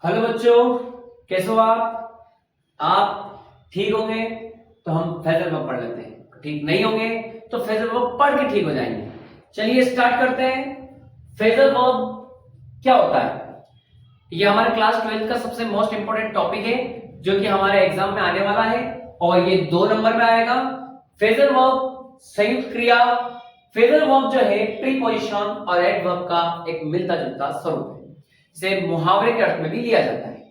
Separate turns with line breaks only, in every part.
Hello बच्चों, कैसे हो आप ठीक होंगे तो हम फेजर वर्ब पढ़ लेते हैं। ठीक नहीं होंगे तो फेजर वर्ब पढ़ के ठीक हो जाएंगे। चलिए स्टार्ट करते हैं। फेजर वर्ब क्या होता है? ये हमारे क्लास 12 का सबसे मोस्ट इंपोर्टेंट टॉपिक है जो कि हमारे एग्जाम में आने वाला है और ये 2 नंबर में आएगा। फेजर वर्ब संयुक्त क्रिया। फेजर वर्ब जो है प्रीपोजिशन और एडवर्ब का एक मिलता जुलता स्वरूप है, इसे मुहावरे के अर्थ में भी लिया जाता है।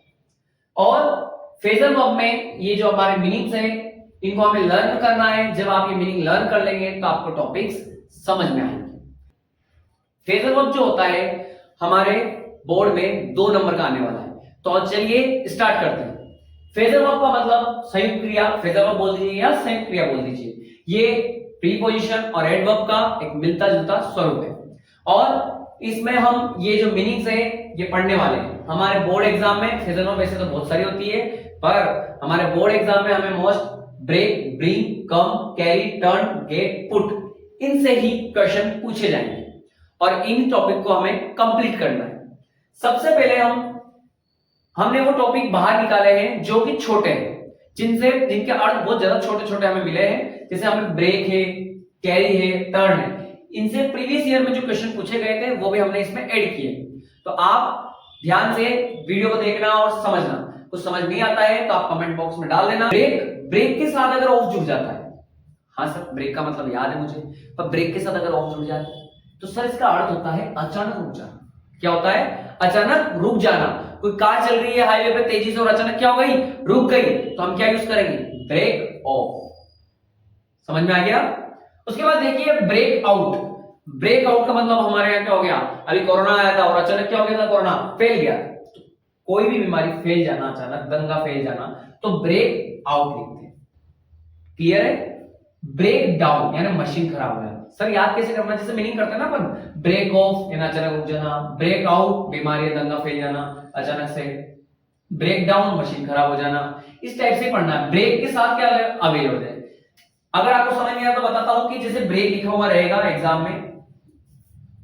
और फेजर वर्ब में ये जो हमारे मीनिंग्स हैं इनको हमें लर्न करना है। जब आप ये मीनिंग लर्न कर लेंगे तो आपको टॉपिक्स समझ में आएंगे। फेजर वर्ब जो होता है हमारे बोर्ड में 2 नंबर का आने वाला है, तो चलिए स्टार्ट करते हैं। फेजर वर्ब का मतलब संयुक्त क्रिया, फेजर वर्ब बोल दीजिए या संयुक्त क्रिया बोल दीजिए। ये प्रीपोजिशन और एडवर्ब का एक मिलता जुलता स्वरूप है और इसमें हम ये जो मीनिंग्स है ये पढ़ने वाले हैं। हमारे बोर्ड एग्जाम में फेजर वर्ब वैसे तो बहुत सारी होती है, पर हमारे बोर्ड एग्जाम में हमें मोस्ट ब्रेक, ब्रिंग, कम, कैरी, टर्न, गेट, पुट इनसे ही क्वेश्चन पूछे जाएंगे और इन टॉपिक को हमें कंप्लीट करना है। सबसे पहले हमने वो टॉपिक बाहर निकाले हैं जो कि छोटे हैं, जिनके अर्थ बहुत ज्यादा छोटे छोटे हमें मिले हैं। जैसे हमें ब्रेक है, कैरी है, टर्न है, इनसे प्रीवियस ईयर में जो क्वेश्चन पूछे गए थे वो भी हमने इसमें ऐड किए। तो आप ध्यान से वीडियो को देखना और समझना। कुछ समझ नहीं आता है तो आप कमेंट बॉक्स में डाल देना। ब्रेक के साथ अगर ऑफ जुड़ जाता है, हाँ सर ब्रेक का मतलब याद है मुझे, पर ब्रेक के साथ अगर ऑफ जुड़ जाता है तो सर इसका अर्थ होता है अचानक रुक जाना। क्या होता है? अचानक रुक जाना। कोई कार चल रही है हाईवे पे तेजी से और अचानक क्या हो गई? रुक गई, तो हम क्या यूज करेंगे? Break off. समझ में आ गया? उसके बाद देखिए ब्रेक आउट। ब्रेक आउट का मतलब हमारे यहाँ क्या हो गया? अभी कोरोना आया था और अचानक क्या हो गया था? कोरोना फैल गया। तो कोई भी बीमारी फैल जाना, अचानक दंगा फैल जाना, तो ब्रेक आउट लिखते हैं। क्लियर है? ब्रेक डाउन यानी मशीन खराब हो जाना। सर याद कैसे करना? जैसे मीनिंग करते हैं ना अपन, ब्रेक ऑफ यानी अचानक रुक जाना, ब्रेक आउट बीमारी दंगा फैल जाना अचानक से, ब्रेक डाउन मशीन खराब हो जाना। इस टाइप से पढ़ना है। ब्रेक के साथ क्या अवेल हो जाए। अगर आपको समझ नहीं आया तो बताता हूं कि जैसे ब्रेक लिखा हुआ रहेगा एग्जाम में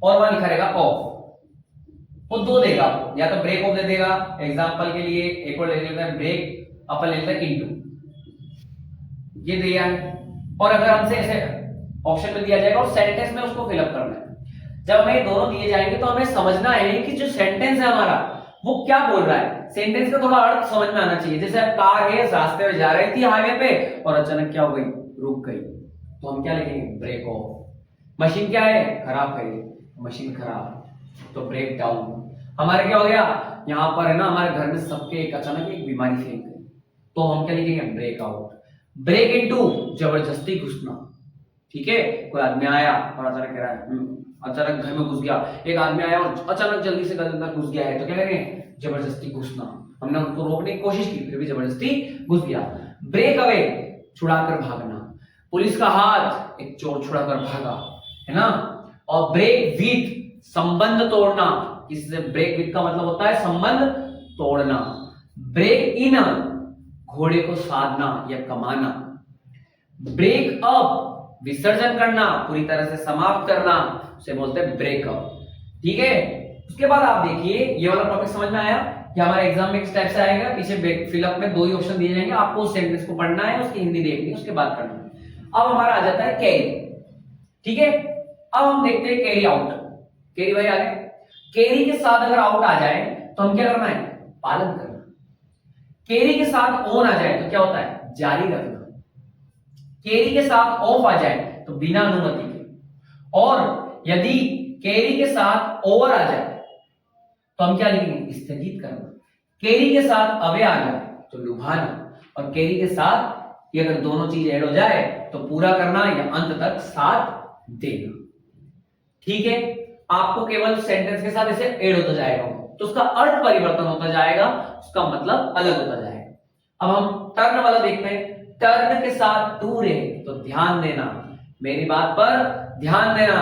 और वहां लिखा रहेगा ऑफ, वो 2 देगा आपको, या तो ब्रेक ऑफ दे देगा। एग्जांपल के लिए एक और ले लेते हैं ब्रेक, अपन ले लेते हैं इनटू, ये दिया है। और अगर हमसे ऐसे ऑप्शन में दिया जाएगा और सेंटेंस में उसको फिलअप करना है। जब हमें दोनों दिए जाएंगे तो हमें समझना है कि जो सेंटेंस है हमारा वो क्या बोल रहा है। सेंटेंस का थोड़ा अर्थ समझ में आना चाहिए। जैसे कार है रास्ते में जा रही थी हाईवे पे और अचानक क्या हो गई? रुक गई, तो हम क्या लिखेंगे? Break of. मशीन क्या है? खराब है, मशीन खराब, तो ब्रेक डाउन। हमारे क्या हो गया? यहां पर है ना हमारे घर में सबके एक अचानक एक बीमारी फैल गई, तो हम क्या लिखेंगे? Break out. ब्रेक इनटू जबरदस्ती घुसना। ठीक है, कोई आदमी आया और अचानक कह रहा है अचानक घर में घुस गया। एक आदमी आया और अचानक जल्दी से घर अंदर घुस गया है, तो क्या करेंगे? जबरदस्ती घुसना। हमने उनको रोकने की कोशिश की फिर भी जबरदस्ती घुस गया। ब्रेक अवे छुड़ाकर भागना। पुलिस का हाथ एक चोर छुड़ाकर भागा, है ना। और ब्रेक विथ संबंध तोड़ना। इससे ब्रेक विथ का मतलब होता है संबंध तोड़ना। ब्रेक इन घोड़े को साधना या कमाना। ब्रेक अप विसर्जन करना, पूरी तरह से समाप्त करना, उसे बोलते हैं ब्रेकअप। ठीक है, उसके बाद आप देखिए ये वाला टॉपिक समझ में आया कि हमारे एग्जाम में इस टाइप से आएगा। पीछे फिलअप में 2 ही ऑप्शन दिए जाएंगे, आपको उस सेंटेंस को पढ़ना है, उसकी हिंदी देखनी है, उसके बाद करना है। अब हमारा आ जाता है कैरी। ठीक है, अब हम देखते हैं कैरी आउट। कैरी भाई आ गए। कैरी के साथ अगर आउट आ जाए तो हम क्या करना है? पालन करना। कैरी के साथ ऑन आ जाए तो क्या होता है? जारी रखना। कैरी के साथ ऑफ आ जाए तो बिना अनुमति के। और यदि कैरी के साथ ओवर आ जाए तो हम क्या लिखेंगे? स्थगित करना। कैरी के साथ अवे आ जाए तो लुभाना। और कैरी के साथ ये अगर दोनों चीज ऐड हो जाए तो पूरा करना या अंत तक साथ देना। ठीक है, आपको केवल सेंटेंस के साथ ऐसे ऐड होता जाएगा तो उसका अर्थ परिवर्तन होता जाएगा, उसका मतलब अलग होता जाएगा। अब हम टर्न वाला देखते हैं। टर्न के साथ टू रहे तो ध्यान देना, मेरी बात पर ध्यान देना।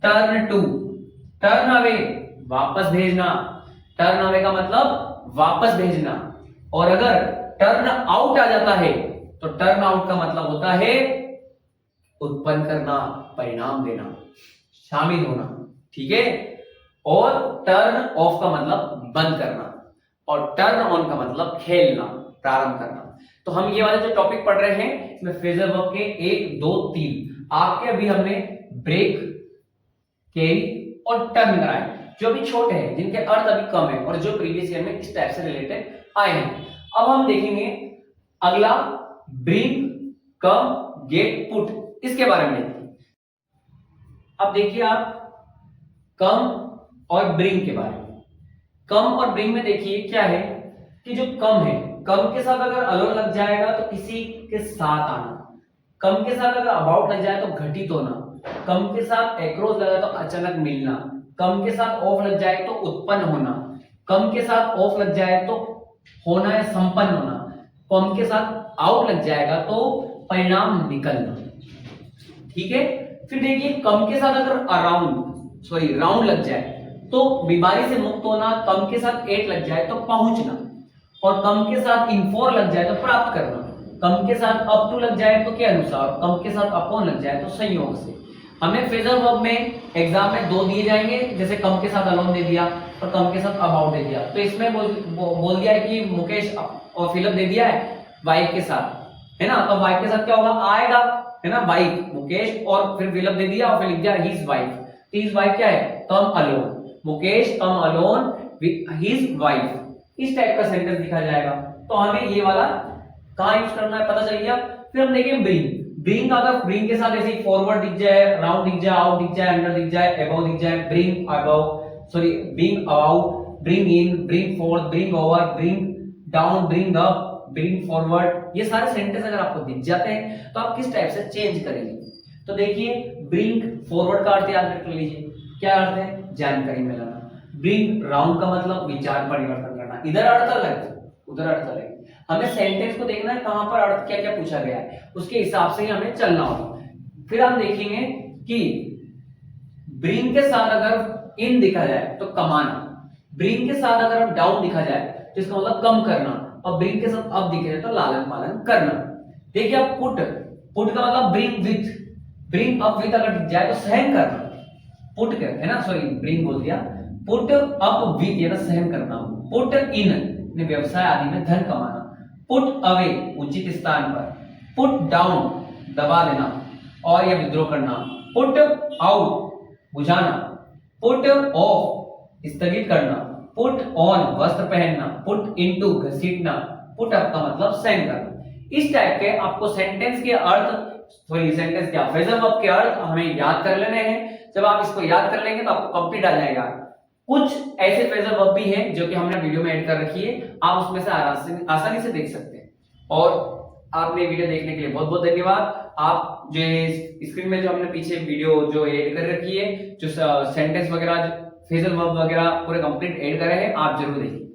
टर्न टू, टर्न अवे वापस भेजना। टर्न अवे का मतलब वापस भेजना। और अगर टर्न आउट आ जाता है तो टर्न आउट का मतलब होता है उत्पन्न करना, परिणाम देना, शामिल होना। ठीक है, और टर्न ऑफ का मतलब बंद करना। और टर्न ऑन का मतलब खेलना, प्रारंभ करना। तो हम ये वाले जो टॉपिक पढ़ रहे हैं इसमें फ्रेजल वर्ब के 1 2 3 आपके अभी हमने ब्रेक, कैरी और टर्न कराए, जो भी छोटे हैं, जिनके अर्थ अभी कम है और जो प्रीवियस ईयर में इस टाइप से रिलेटेड आए हैं। अब हम देखेंगे अगला ब्रिंग, कम, गेट, पुट, इसके बारे में देखते हैं। अब देखिए आप कम और ब्रिंग के बारे में। कम और ब्रिंग में देखिए क्या है कि जो कम है, कम के साथ अगर अलोन लग जाएगा तो किसी के साथ आना, कम के साथ अगर अबाउट लग जाए तो घटित होना, कम के साथ एक्रोस लगा तो अचानक मिलना, कम के साथ ऑफ लग जाए तो उत्पन्न होना, कम के साथ ऑफ लग जाए तो होना या संपन्न होना, कम के साथ आउट लग जाएगा तो परिणाम निकलना। ठीक है, फिर देखिए कम के साथ अगर राउंड लग जाए तो बीमारी से मुक्त होना, कम के साथ एट लग जाए तो पहुंचना, और कम के साथ इनफॉर लग जाए तो प्राप्त करना, कम के साथ अप टू लग जाए तो के अनुसार, कम के साथ अपॉन लग जाए तो संयोग से। हमें फ्रेजल वर्ब में एग्जाम में 2 दिए जाएंगे, जैसे कम के साथ अलोन दे दिया और कम के साथ अबाउट दे दिया। तो इसमें बोल दिया है कि मुकेश और फिलअप दे दिया है वाइफ के साथ, है ना। तो वाइफ के साथ क्या होगा, आएगा, है ना, वाइफ मुकेश, और फिर फिलअप दे दिया और फिर लिख दिया हिज वाइफ। तो हिज वाइफ क्या है, come alone, Mukesh come alone with his wife, इस टाइप का सेंटेंस लिखा जाएगा। तो हमें ये वाला कहाँ यूज करना है पता चल गया। फिर हम देखेंगे ब्रिंग। ब्रिंग अगर ब्रिंग के साथ ऐसे फॉरवर्ड दिख जाए, राउंड दिख जाए, आउट दिख जाए, अंडर दिख जाए, अबव दिख जाए, bring about, bring in, bring fourth, bring over, bring down, bring up, bring forward, ये सारे सेंटेंस अगर आपको दिख जाते हैं तो आप किस टाइप से चेंज करेंगे। तो देखिए ब्रिंग फॉरवर्ड का अर्थ याद रख लीजिए, क्या अर्थ है, जानकारी में लाना। ब्रिंग राउंड का मतलब विचार परिवर्तन करना, इधर अर्थ अलग उधर अर्थ अलग। हमें सेंटेंस को देखना है कहां पर अर्थ क्या क्या पूछा गया है, उसके हिसाब से ही हमें चलना होगा। फिर हम देखेंगे कि ब्रिंग के साथ अगर इन दिखा जाए तो कमाना, ब्रिंग के साथ अगर डाउन दिखा जाए तो इसका मतलब कम करना, और ब्रिंग के साथ अप दिखे जाए तो लालन पालन करना। देखिए अब पुट का मतलब ब्रिंग अप विद अगर दिख जाए तो सहन करना, पुट कर, है ना, सॉरी ब्रिंग बोल दिया, पुट अप विद यानी सहन करना, पुट इन व्यवसाय आदि में धन कमाना, पुट अवे उचित स्थान पर, पुट डाउन दबा देना और या विद्रोह करना, पुट आउट बुझाना, पुट ऑफ स्थगित करना, पुट ऑन वस्त्र पहनना, पुट इनटू घसीटना, पुट अप का मतलब सहन करना। इस टाइप के आपको सेंटेंस के अर्थ, सॉरी सेंटेंस क्या, फ्रेजल वर्ब के अर्थ हमें याद कर लेने हैं। जब आप इसको याद कर लेंगे तो आपको कंप्लीट आ जाएगा। कुछ ऐसे फ्रेजल वर्ब भी हैं जो कि हमने वीडियो में ऐड कर रखी है, आप उसमें से आसानी से देख सकते हैं। और आपने वीडियो देखने के लिए बहुत बहुत धन्यवाद। आप जो स्क्रीन में जो हमने पीछे वीडियो जो ऐड कर रखी है, जो सेंटेंस वगैरह, फ्रेजल वर्ब वगैरह पूरे कंप्लीट ऐड करे हैं, आप जरूर देखिए।